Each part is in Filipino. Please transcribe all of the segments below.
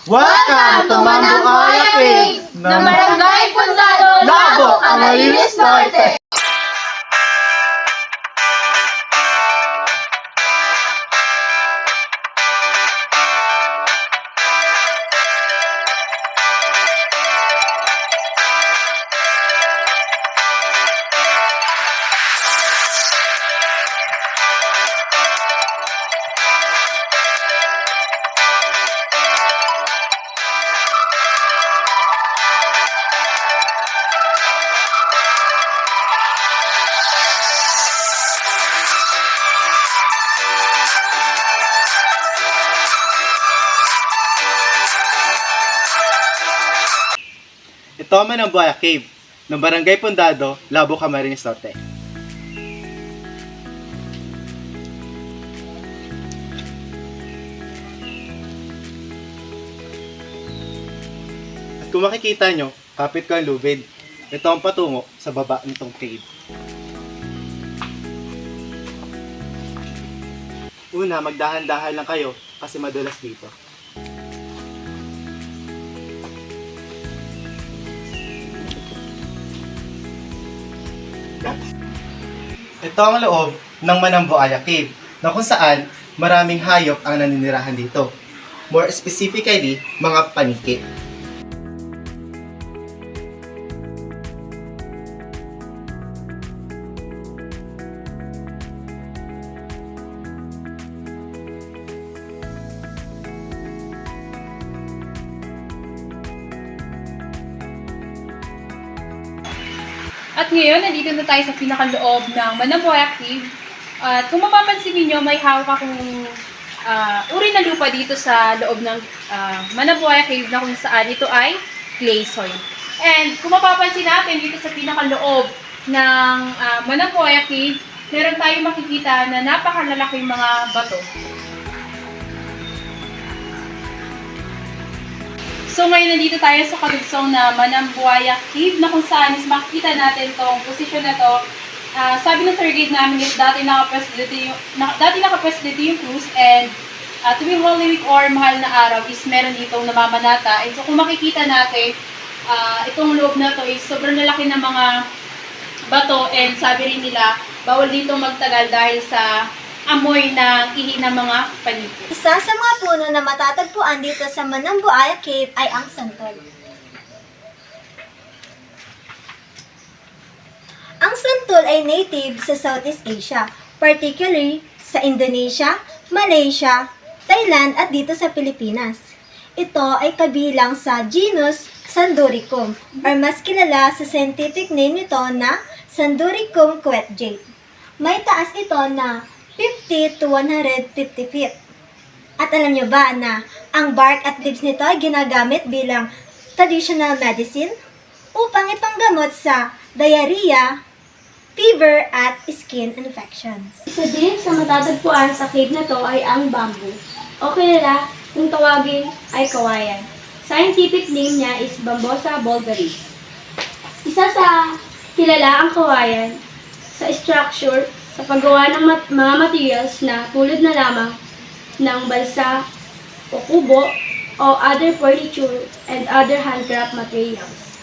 Welcome to Mambuaya Cave ng Barangay Puntado, Labo, Camarines Norte. Ito ang Mambuaya Cave ng Barangay Puntado, Labo, Camarines Norte. At kung makikita nyo, kapit ko ang lubid. Ito ang patungo sa baba nitong cave. Una, magdahan-dahan lang kayo kasi madulas dito. Ito ang loob ng Mambuaya Cave na kung saan maraming hayop ang naninirahan dito. More specifically, mga paniki. At ngayon, nandito na tayo sa pinakaloob ng Mambuaya Cave. At kung mapapansin niyo, may hawak akong uri ng lupa dito sa loob ng Mambuaya Cave na kung saan ito ay clay soil. And kung mapapansin natin dito sa pinakaloob ng Mambuaya Cave, meron tayong makikita na napakalalaking mga bato. So ngayon nandito tayo sa kalugsong na Mambuaya Cave na kung saan is makikita natin tong posisyon na to. Sabi ng tour guide namin is dati nakapwesto dito yung cruise, and tuwing Holy Week or mahal na araw is meron ditong namamanata. And so kung makikita natin, itong loob na to is sobrang lalaki ng mga bato, and sabi rin nila bawal dito magtagal dahil sa amoy ng ihi ng mga paniki. Isa sa mga puno na matatagpuan dito sa Mambuaya Cave ay ang santol. Ang santol ay native sa Southeast Asia, particularly sa Indonesia, Malaysia, Thailand at dito sa Pilipinas. Ito ay kabilang sa genus Sanduricum, or mas kilala sa scientific name nito na Sanduricum quetjade. May taas ito na 50 to 150 feet. At alam nyo ba na ang bark at leaves nito ay ginagamit bilang traditional medicine upang ipanggamot sa diarrhea, fever, at skin infections. Isa din sa matatagpuan sa cave na to ay ang bamboo, o kilala kung tawagin ay kawayan. Scientific name niya is Bambosa vulgaris. Isa sa kilala ang kawayan sa structure sa paggawa ng mga materials na tulad na lamang ng balsa o kubo o other furniture and other handcraft materials.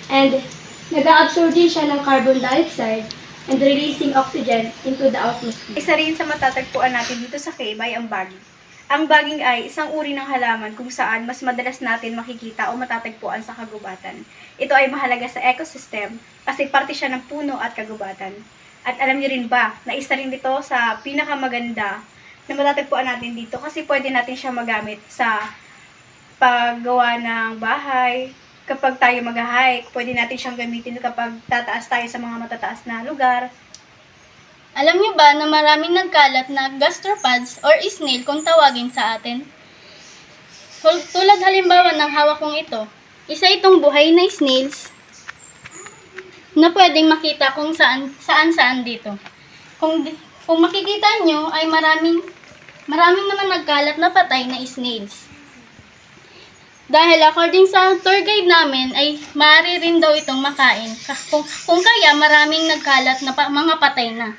And nag-absorb din siya ng carbon dioxide and releasing oxygen into the atmosphere. Isa rin sa matatagpuan natin dito sa cave ay ang baging. Ang baging ay isang uri ng halaman kung saan mas madalas natin makikita o matatagpuan sa kagubatan. Ito ay mahalaga sa ecosystem kasi parte siya ng puno at kagubatan. At alam niyo rin ba na isa rin dito sa pinakamaganda na matatagpuan natin dito kasi pwede natin siya magamit sa paggawa ng bahay. Kapag tayo mag-hike, pwede natin siyang gamitin kapag tataas tayo sa mga matataas na lugar. Alam niyo ba na maraming nagkalat na gastropods or snail kung tawagin sa atin? Tulad halimbawa ng hawak kong ito, isa itong buhay na snails na pwedeng makita kung saan dito. Kung makikita nyo ay maraming naman nagkalat na patay na snails. Dahil according sa tour guide namin ay maaari rin daw itong makain. Kung kaya maraming nagkalat na mga patay na.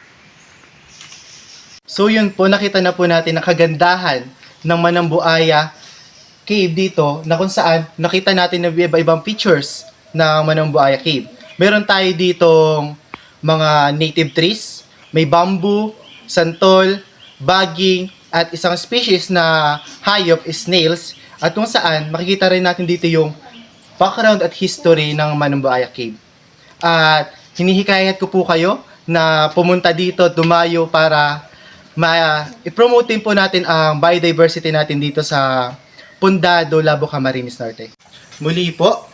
So yun po, nakita na po natin ang kagandahan ng Mambuaya cave dito na kung saan nakita natin na iba-ibang features ng Manambuaya Cave. Meron tayo ditong mga native trees, may bamboo, santol, baging, at isang species na hayop, snails, at kung saan makikita rin natin dito yung background at history ng Manambuaya Cave. At hinihikayat ko po kayo na pumunta dito, dumayo para i-promote din po natin ang biodiversity natin dito sa Pundado, Labo, Camarines Norte. Muli po,